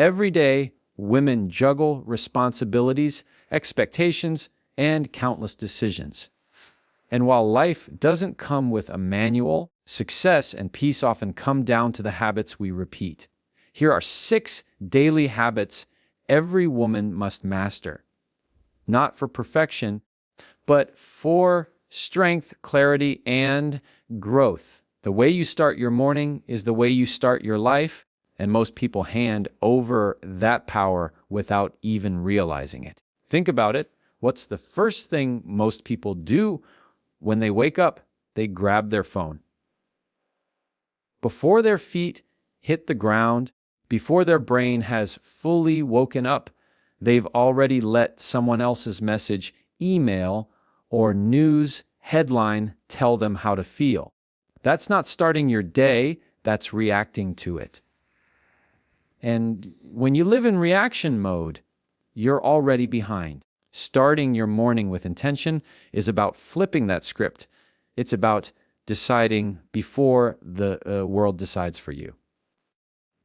Every day, women juggle responsibilities, expectations, and countless decisions. And while life doesn't come with a manual, success and peace often come down to the habits we repeat. Here are 6 daily habits every woman must master. Not for perfection, but for strength, clarity, and growth. The way you start your morning is the way you start your life, and most people hand over that power without even realizing it. Think about it. What's the first thing most people do when they wake up? They grab their phone. Before their feet hit the ground, before their brain has fully woken up, they've already let someone else's message, email, or news headline tell them how to feel. That's not starting your day, that's reacting to it. And when you live in reaction mode, you're already behind. Starting your morning with intention is about flipping that script. It's about deciding before the world decides for you.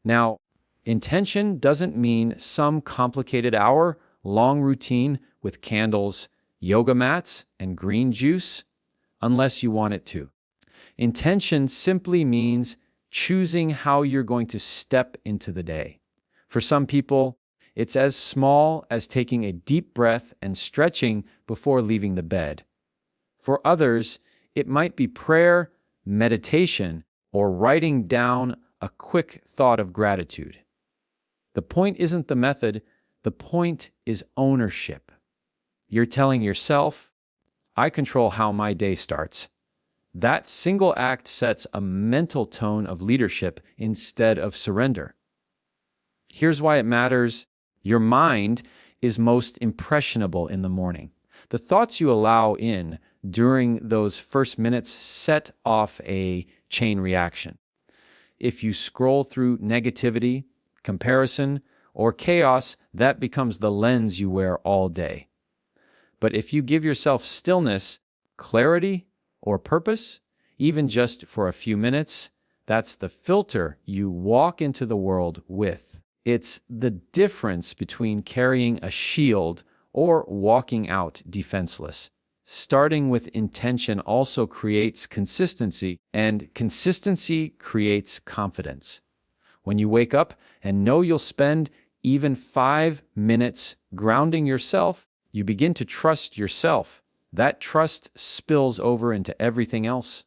Now, intention doesn't mean some complicated hour-long routine with candles, yoga mats, and green juice, unless you want it to. Intention simply means choosing how you're going to step into the day. For some people, it's as small as taking a deep breath and stretching before leaving the bed. For others, it might be prayer, meditation, or writing down a quick thought of gratitude. The point isn't the method, the point is ownership. You're telling yourself, I control how my day starts. That single act sets a mental tone of leadership instead of surrender. Here's why it matters. Your mind is most impressionable in the morning. The thoughts you allow in during those first minutes set off a chain reaction. If you scroll through negativity, comparison, or chaos, that becomes the lens you wear all day. But if you give yourself stillness, clarity, or purpose, even just for a few minutes, that's the filter you walk into the world with. It's the difference between carrying a shield or walking out defenseless. Starting with intention also creates consistency, and consistency creates confidence. When you wake up and know you'll spend even 5 minutes grounding yourself, you begin to trust yourself. That trust spills over into everything else.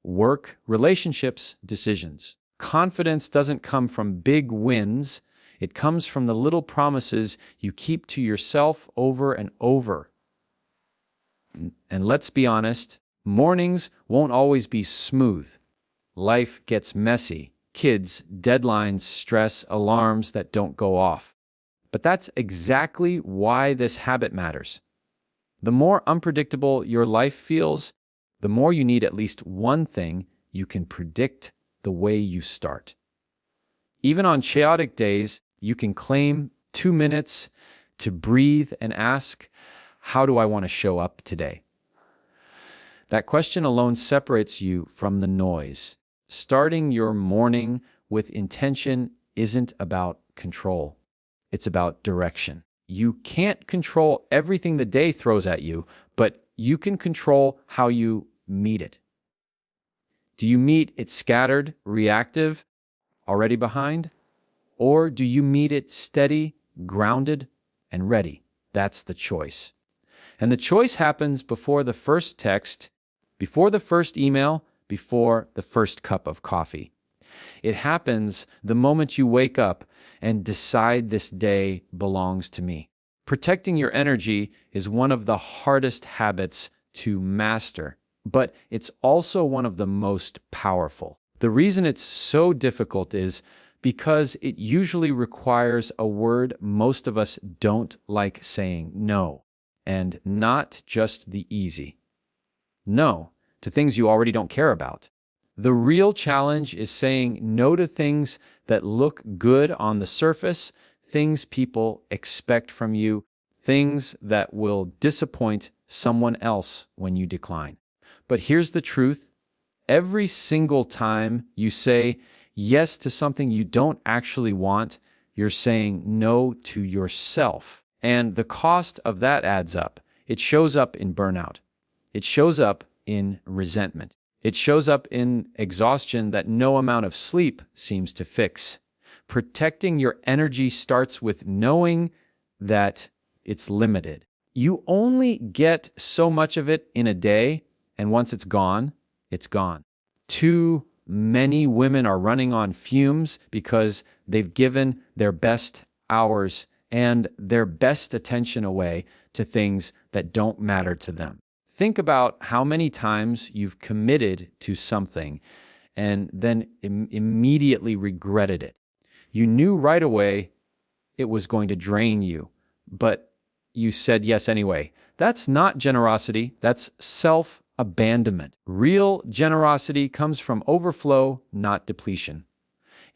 Work, relationships, decisions. Confidence doesn't come from big wins. It comes from the little promises you keep to yourself over and over. And let's be honest, mornings won't always be smooth. Life gets messy. Kids, deadlines, stress, alarms that don't go off. But that's exactly why this habit matters. The more unpredictable your life feels, the more you need at least one thing you can predict the way you start. Even on chaotic days, you can claim 2 minutes to breathe and ask, how do I want to show up today? That question alone separates you from the noise. Starting your morning with intention isn't about control. It's about direction. You can't control everything the day throws at you, but you can control how you meet it. Do you meet it scattered, reactive, already behind? Or do you meet it steady, grounded, and ready? That's the choice. And the choice happens before the first text, before the first email, before the first cup of coffee. It happens the moment you wake up and decide this day belongs to me. Protecting your energy is one of the hardest habits to master, but it's also one of the most powerful. The reason it's so difficult is because it usually requires a word most of us don't like saying, no, and not just the easy. No to things you already don't care about. The real challenge is saying no to things that look good on the surface, things people expect from you, things that will disappoint someone else when you decline. But here's the truth. Every single time you say yes to something you don't actually want, You're saying no to yourself. And the cost of that adds up. It shows up in burnout. It shows up in resentment. It shows up in exhaustion that no amount of sleep seems to fix. Protecting your energy starts with knowing that it's limited. You only get so much of it in a day, and once it's gone, it's gone. Too many women are running on fumes because they've given their best hours and their best attention away to things that don't matter to them. Think about how many times you've committed to something and then immediately regretted it. You knew right away it was going to drain you, but you said yes anyway. That's not generosity, that's self-abandonment. Real generosity comes from overflow, not depletion.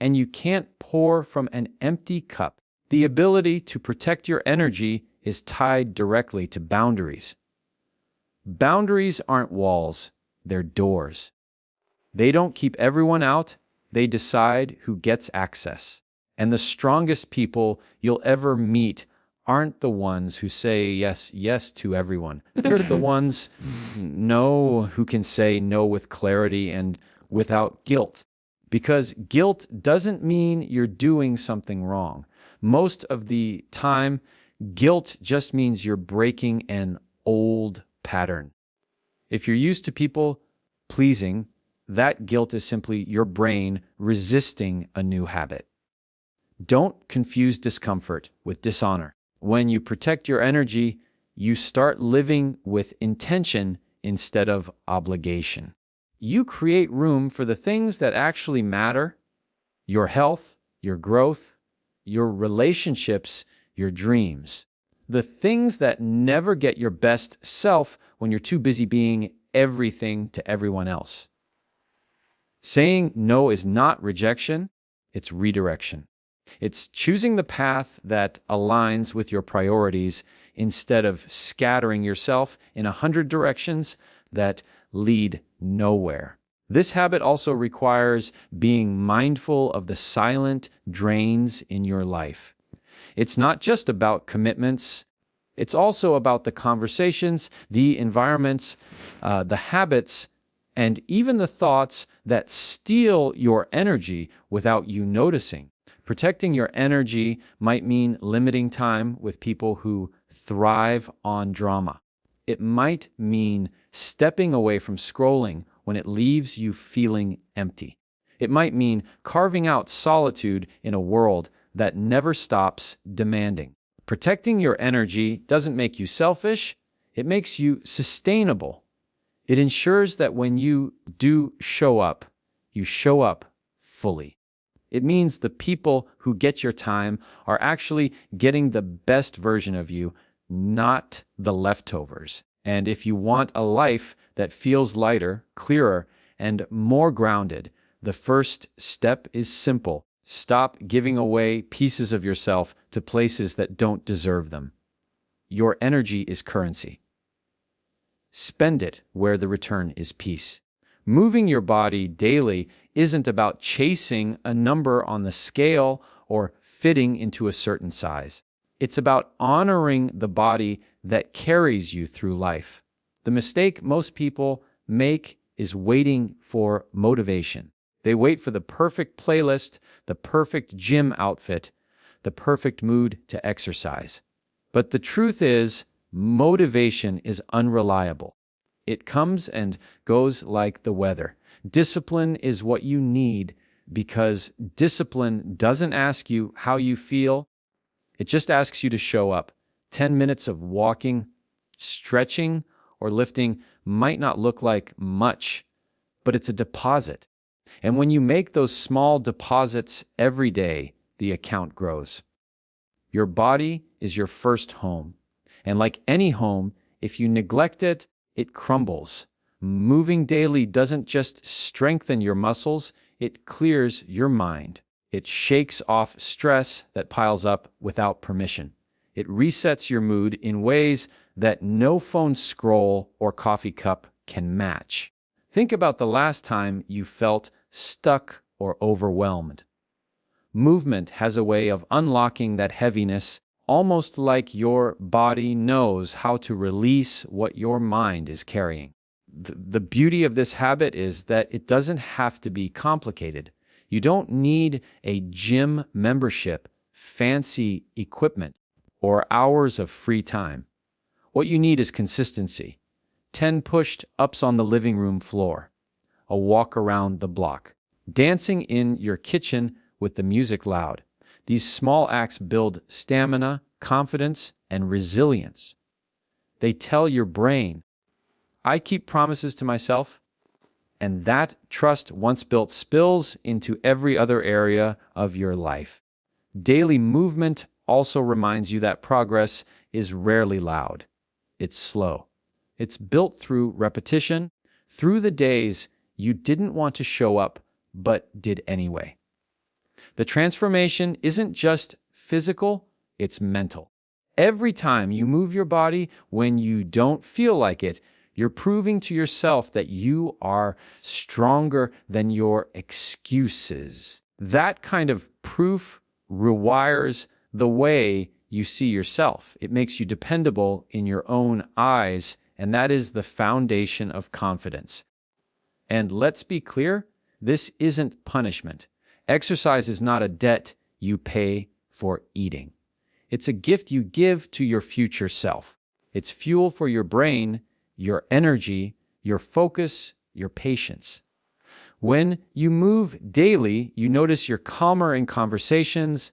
And you can't pour from an empty cup. The ability to protect your energy is tied directly to boundaries. Boundaries aren't walls, they're doors. They don't keep everyone out, they decide who gets access. And the strongest people you'll ever meet aren't the ones who say yes to everyone. They're the ones who can say no with clarity and without guilt. Because guilt doesn't mean you're doing something wrong. Most of the time, guilt just means you're breaking an old pattern. If you're used to people pleasing, that guilt is simply your brain resisting a new habit. Don't confuse discomfort with dishonor. When you protect your energy, you start living with intention instead of obligation. You create room for the things that actually matter: your health, your growth, your relationships, your dreams. The things that never get your best self when you're too busy being everything to everyone else. Saying no is not rejection, it's redirection. It's choosing the path that aligns with your priorities instead of scattering yourself in 100 directions that lead nowhere. This habit also requires being mindful of the silent drains in your life. It's not just about commitments. It's also about the conversations, the environments, the habits, and even the thoughts that steal your energy without you noticing. Protecting your energy might mean limiting time with people who thrive on drama. It might mean stepping away from scrolling when it leaves you feeling empty. It might mean carving out solitude in a world that never stops demanding. Protecting your energy doesn't make you selfish, it makes you sustainable. It ensures that when you do show up, you show up fully. It means the people who get your time are actually getting the best version of you, not the leftovers. And if you want a life that feels lighter, clearer, and more grounded, the first step is simple. Stop giving away pieces of yourself to places that don't deserve them. Your energy is currency. Spend it where the return is peace. Moving your body daily isn't about chasing a number on the scale or fitting into a certain size. It's about honoring the body that carries you through life. The mistake most people make is waiting for motivation. They wait for the perfect playlist, the perfect gym outfit, the perfect mood to exercise. But the truth is, motivation is unreliable. It comes and goes like the weather. Discipline is what you need because discipline doesn't ask you how you feel. It just asks you to show up. 10 minutes of walking, stretching, or lifting might not look like much, but it's a deposit. And when you make those small deposits every day, the account grows. Your body is your first home. And like any home, if you neglect it, it crumbles. Moving daily doesn't just strengthen your muscles, it clears your mind. It shakes off stress that piles up without permission. It resets your mood in ways that no phone scroll or coffee cup can match. Think about the last time you felt stuck or overwhelmed. Movement has a way of unlocking that heaviness, almost like your body knows how to release what your mind is carrying. The beauty of this habit is that it doesn't have to be complicated. You don't need a gym membership, fancy equipment, or hours of free time. What you need is consistency. 10 pushed ups on the living room floor, a walk around the block, dancing in your kitchen with the music loud. These small acts build stamina, confidence, and resilience. They tell your brain, I keep promises to myself, and that trust once built spills into every other area of your life. Daily movement also reminds you that progress is rarely loud. It's slow. It's built through repetition, through the days you didn't want to show up, but did anyway. The transformation isn't just physical, it's mental. Every time you move your body when you don't feel like it, you're proving to yourself that you are stronger than your excuses. That kind of proof rewires the way you see yourself. It makes you dependable in your own eyes, and that is the foundation of confidence. And let's be clear, this isn't punishment. Exercise is not a debt you pay for eating. It's a gift you give to your future self. It's fuel for your brain, your energy, your focus, your patience. When you move daily, you notice you're calmer in conversations,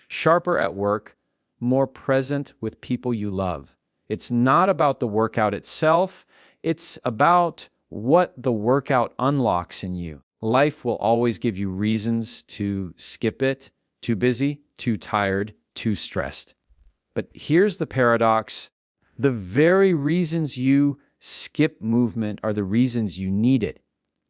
sharper at work, more present with people you love. It's not about the workout itself, it's about what the workout unlocks in you. Life will always give you reasons to skip it, too busy, too tired, too stressed. But here's the paradox. The very reasons you skip movement are the reasons you need it.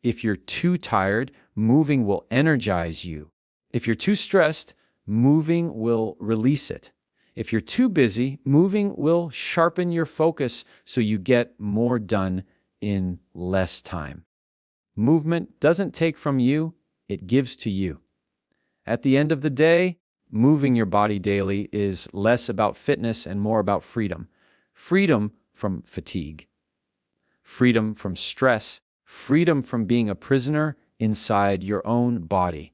If you're too tired, moving will energize you. If you're too stressed, moving will release it. If you're too busy, moving will sharpen your focus so you get more done in less time. Movement doesn't take from you, it gives to you. At the end of the day, moving your body daily is less about fitness and more about freedom. Freedom from fatigue, freedom from stress, freedom from being a prisoner inside your own body.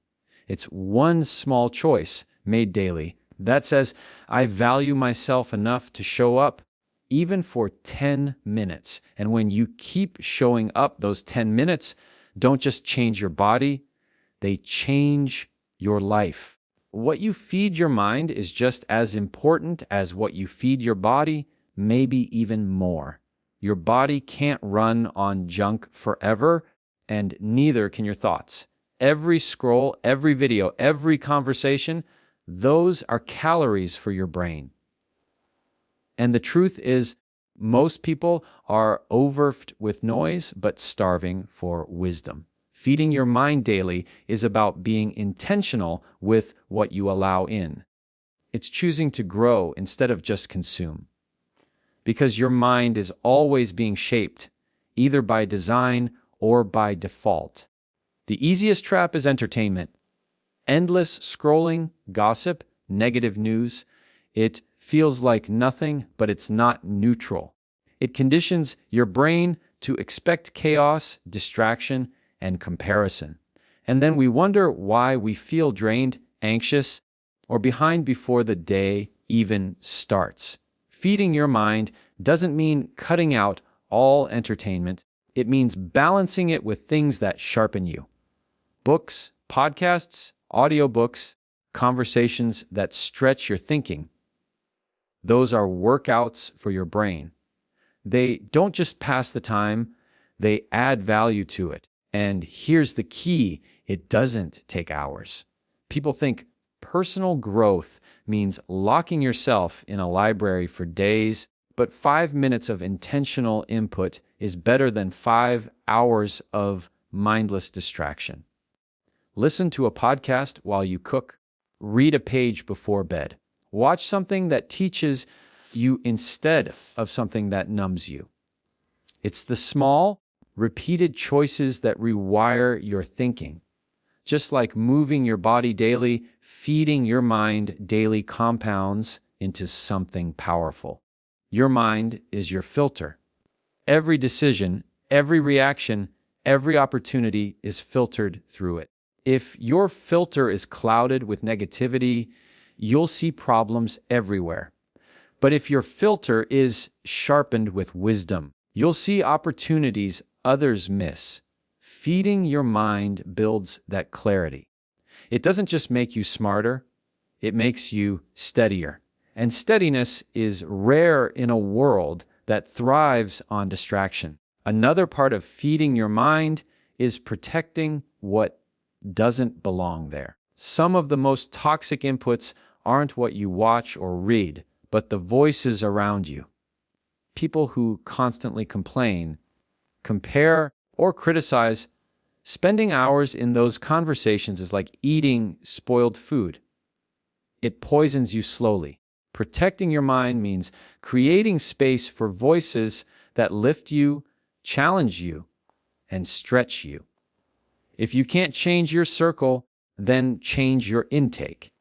It's one small choice made daily that says, I value myself enough to show up even for 10 minutes. And when you keep showing up those 10 minutes, don't just change your body, they change your life. What you feed your mind is just as important as what you feed your body, maybe even more. Your body can't run on junk forever, and neither can your thoughts. Every scroll, every video, every conversation, those are calories for your brain. And the truth is, most people are overwhelmed with noise, but starving for wisdom. Feeding your mind daily is about being intentional with what you allow in. It's choosing to grow instead of just consume. Because your mind is always being shaped, either by design or by default. The easiest trap is entertainment. Endless scrolling, gossip, negative news. It feels like nothing, but it's not neutral. It conditions your brain to expect chaos, distraction, and comparison. And then we wonder why we feel drained, anxious, or behind before the day even starts. Feeding your mind doesn't mean cutting out all entertainment. It means balancing it with things that sharpen you. Books, podcasts, audiobooks, conversations that stretch your thinking. Those are workouts for your brain. They don't just pass the time, they add value to it. And here's the key, it doesn't take hours. People think personal growth means locking yourself in a library for days, but 5 minutes of intentional input is better than 5 hours of mindless distraction. Listen to a podcast while you cook. Read a page before bed. Watch something that teaches you instead of something that numbs you. It's the small, repeated choices that rewire your thinking. Just like moving your body daily feeding your mind daily compounds into something powerful. Your mind is your filter. Every decision, every reaction, every opportunity is filtered through it. If your filter is clouded with negativity, you'll see problems everywhere. But if your filter is sharpened with wisdom, you'll see opportunities others miss. Feeding your mind builds that clarity. It doesn't just make you smarter, it makes you steadier. And steadiness is rare in a world that thrives on distraction. Another part of feeding your mind is protecting what doesn't belong there. Some of the most toxic inputs aren't what you watch or read, but the voices around you. People who constantly complain, compare, or criticize. Spending hours in those conversations is like eating spoiled food. It poisons you slowly. Protecting your mind means creating space for voices that lift you, challenge you, and stretch you. If you can't change your circle, then change your intake.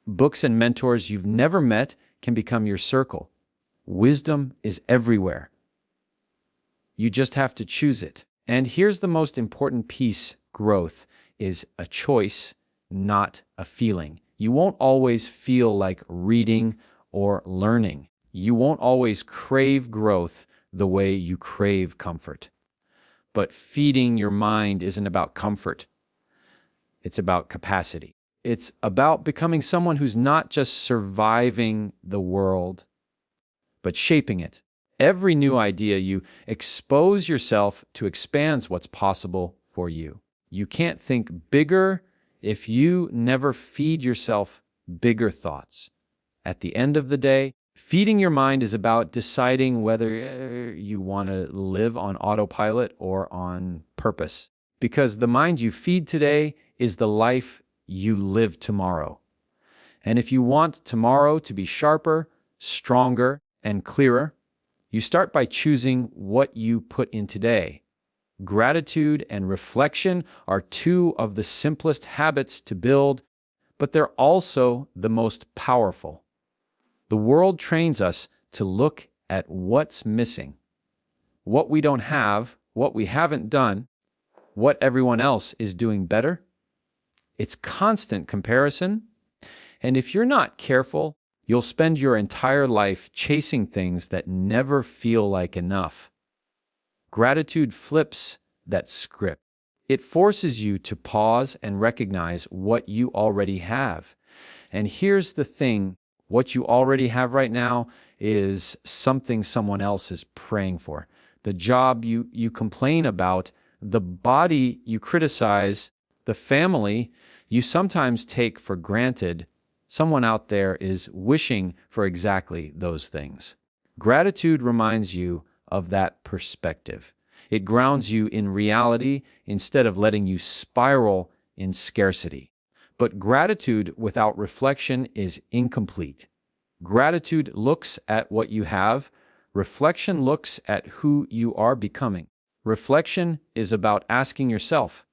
Books and mentors you've never met can become your circle. Wisdom is everywhere. You just have to choose it. And here's the most important piece: growth is a choice, not a feeling. You won't always feel like reading or learning. You won't always crave growth the way you crave comfort. But feeding your mind isn't about comfort. It's about capacity. It's about becoming someone who's not just surviving the world, but shaping it. Every new idea you expose yourself to expands what's possible for you. You can't think bigger if you never feed yourself bigger thoughts. At the end of the day, feeding your mind is about deciding whether you want to live on autopilot or on purpose. Because the mind you feed today is the life you live tomorrow. And if you want tomorrow to be sharper, stronger, and clearer, you start by choosing what you put in today. Gratitude and reflection are two of the simplest habits to build, but they're also the most powerful. The world trains us to look at what's missing, what we don't have, what we haven't done, what everyone else is doing better. It's constant comparison, and if you're not careful, you'll spend your entire life chasing things that never feel like enough. Gratitude flips that script. It forces you to pause and recognize what you already have. And here's the thing: what you already have right now is something someone else is praying for. The job you complain about, the body you criticize, the family you sometimes take for granted, someone out there is wishing for exactly those things. Gratitude reminds you of that perspective. It grounds you in reality instead of letting you spiral in scarcity. But gratitude without reflection is incomplete. Gratitude looks at what you have. Reflection looks at who you are becoming. Reflection is about asking yourself,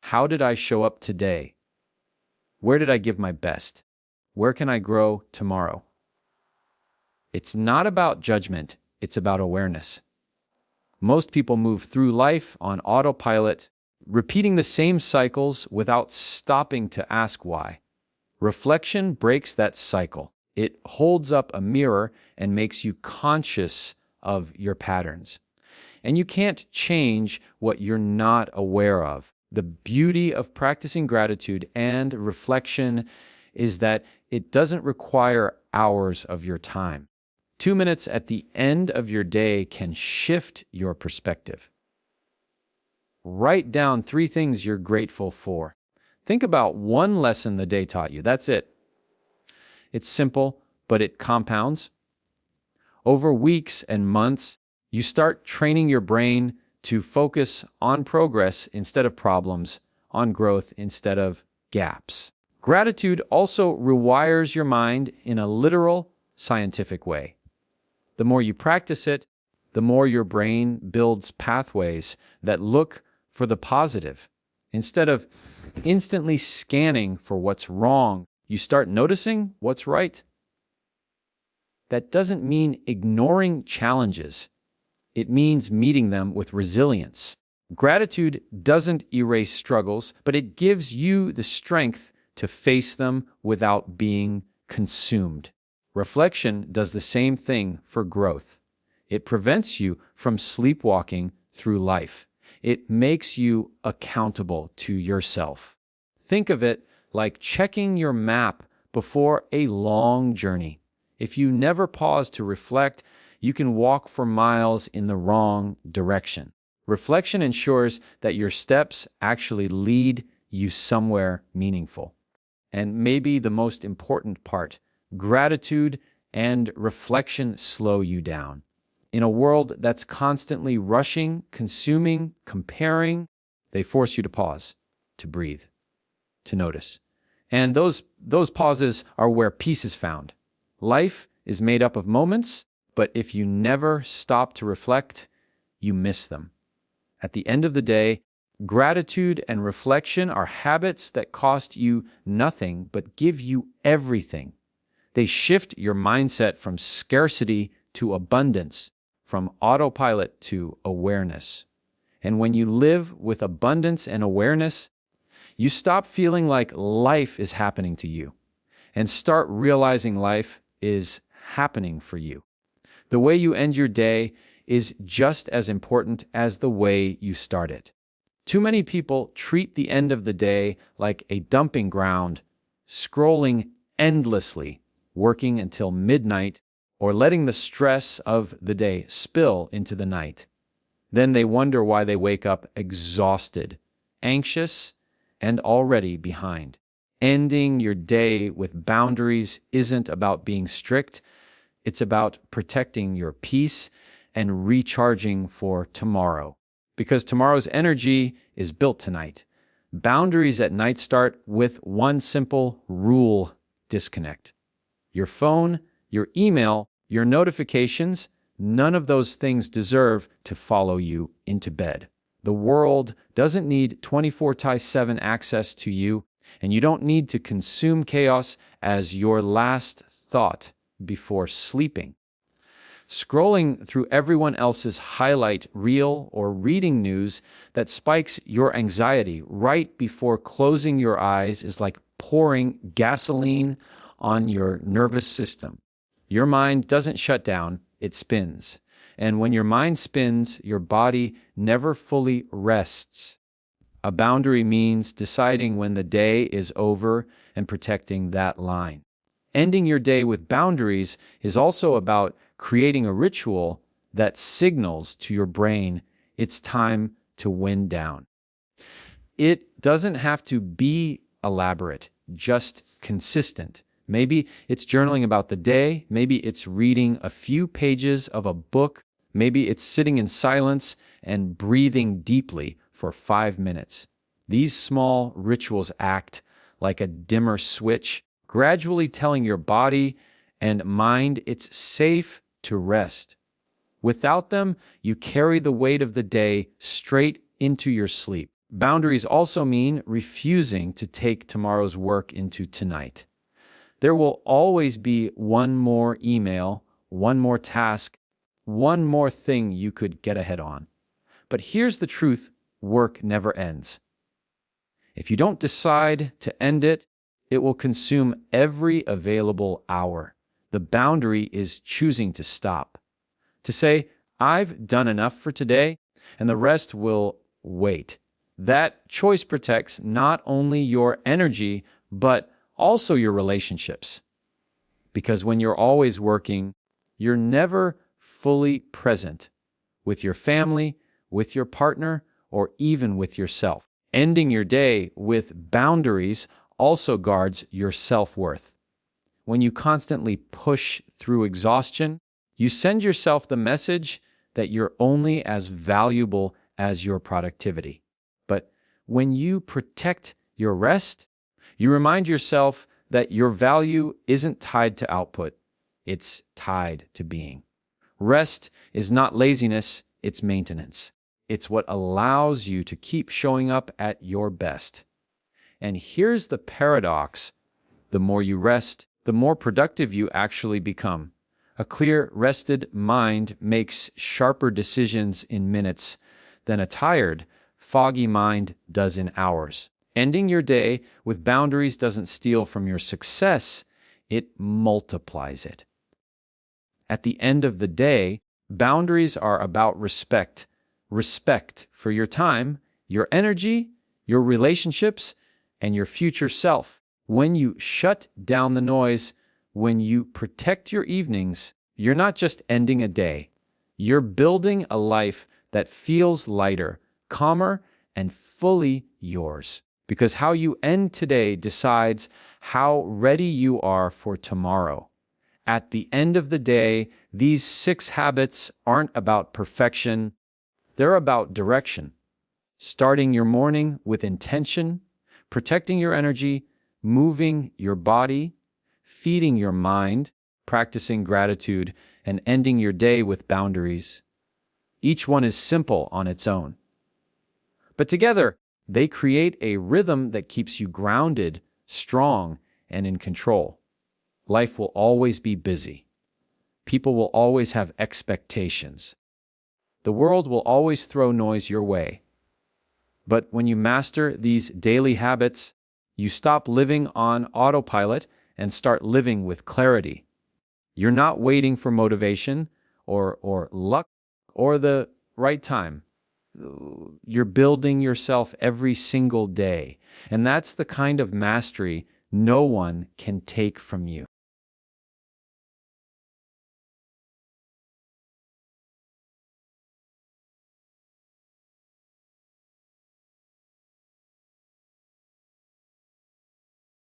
how did I show up today? Where did I give my best? Where can I grow tomorrow? It's not about judgment, it's about awareness. Most people move through life on autopilot, repeating the same cycles without stopping to ask why. Reflection breaks that cycle. It holds up a mirror and makes you conscious of your patterns. And you can't change what you're not aware of. The beauty of practicing gratitude and reflection is that it doesn't require hours of your time. 2 minutes at the end of your day can shift your perspective. Write down 3 things you're grateful for. Think about one lesson the day taught you. That's it. It's simple, but it compounds. Over weeks and months, you start training your brain to focus on progress instead of problems, on growth instead of gaps. Gratitude also rewires your mind in a literal, scientific way. The more you practice it, the more your brain builds pathways that look for the positive. Instead of instantly scanning for what's wrong, You start noticing what's right. That doesn't mean ignoring challenges. It means meeting them with resilience. Gratitude doesn't erase struggles, but it gives you the strength to face them without being consumed. Reflection does the same thing for growth. It prevents you from sleepwalking through life. It makes you accountable to yourself. Think of it like checking your map before a long journey. If you never pause to reflect, you can walk for miles in the wrong direction. Reflection ensures that your steps actually lead you somewhere meaningful. And maybe the most important part, gratitude and reflection slow you down. In a world that's constantly rushing, consuming, comparing, they force you to pause, to breathe, to notice. And those pauses are where peace is found. Life is made up of moments, but if you never stop to reflect, you miss them. At the end of the day, gratitude and reflection are habits that cost you nothing but give you everything. They shift your mindset from scarcity to abundance, from autopilot to awareness. And when you live with abundance and awareness, you stop feeling like life is happening to you and start realizing life is happening for you. The way you end your day is just as important as the way you start it. Too many people treat the end of the day like a dumping ground, scrolling endlessly, working until midnight, or letting the stress of the day spill into the night. Then they wonder why they wake up exhausted, anxious, and already behind. Ending your day with boundaries isn't about being strict. It's about protecting your peace and recharging for tomorrow. Because tomorrow's energy is built tonight. Boundaries at night start with one simple rule: disconnect. Your phone, your email, your notifications, none of those things deserve to follow you into bed. The world doesn't need 24/7 access to you, and you don't need to consume chaos as your last thought before sleeping. Scrolling through everyone else's highlight reel or reading news that spikes your anxiety right before closing your eyes is like pouring gasoline on your nervous system. Your mind doesn't shut down, it spins. And when your mind spins, your body never fully rests. A boundary means deciding when the day is over and protecting that line. Ending your day with boundaries is also about creating a ritual that signals to your brain it's time to wind down. It doesn't have to be elaborate, just consistent. Maybe it's journaling about the day. Maybe it's reading a few pages of a book. Maybe it's sitting in silence and breathing deeply for 5 minutes. These small rituals act like a dimmer switch, gradually telling your body and mind it's safe to rest. Without them, you carry the weight of the day straight into your sleep. Boundaries also mean refusing to take tomorrow's work into tonight. There will always be one more email, one more task, one more thing you could get ahead on. But here's the truth: work never ends. If you don't decide to end it, it will consume every available hour. The boundary is choosing to stop. To say, I've done enough for today, and the rest will wait. That choice protects not only your energy, but also your relationships. Because when you're always working, you're never fully present with your family, with your partner, or even with yourself. Ending your day with boundaries also guards your self-worth. When you constantly push through exhaustion, you send yourself the message that you're only as valuable as your productivity. But when you protect your rest, you remind yourself that your value isn't tied to output, it's tied to being. Rest is not laziness, it's maintenance. It's what allows you to keep showing up at your best. And here's the paradox: The more you rest, the more productive you actually become. A clear, rested mind makes sharper decisions in minutes than a tired, foggy mind does in hours. Ending your day with boundaries doesn't steal from your success, it multiplies it. At the end of the day, boundaries are about respect. Respect for your time, your energy, your relationships, and your future self. When you shut down the noise, when you protect your evenings, you're not just ending a day. You're building a life that feels lighter, calmer, and fully yours. Because how you end today decides how ready you are for tomorrow. At the end of the day, these 6 habits aren't about perfection, they're about direction. Starting your morning with intention, protecting your energy, moving your body, feeding your mind, practicing gratitude, and ending your day with boundaries. Each one is simple on its own. But together, they create a rhythm that keeps you grounded, strong, and in control. Life will always be busy. People will always have expectations. The world will always throw noise your way. But when you master these daily habits, you stop living on autopilot and start living with clarity. You're not waiting for motivation or luck or the right time. You're building yourself every single day. And that's the kind of mastery no one can take from you.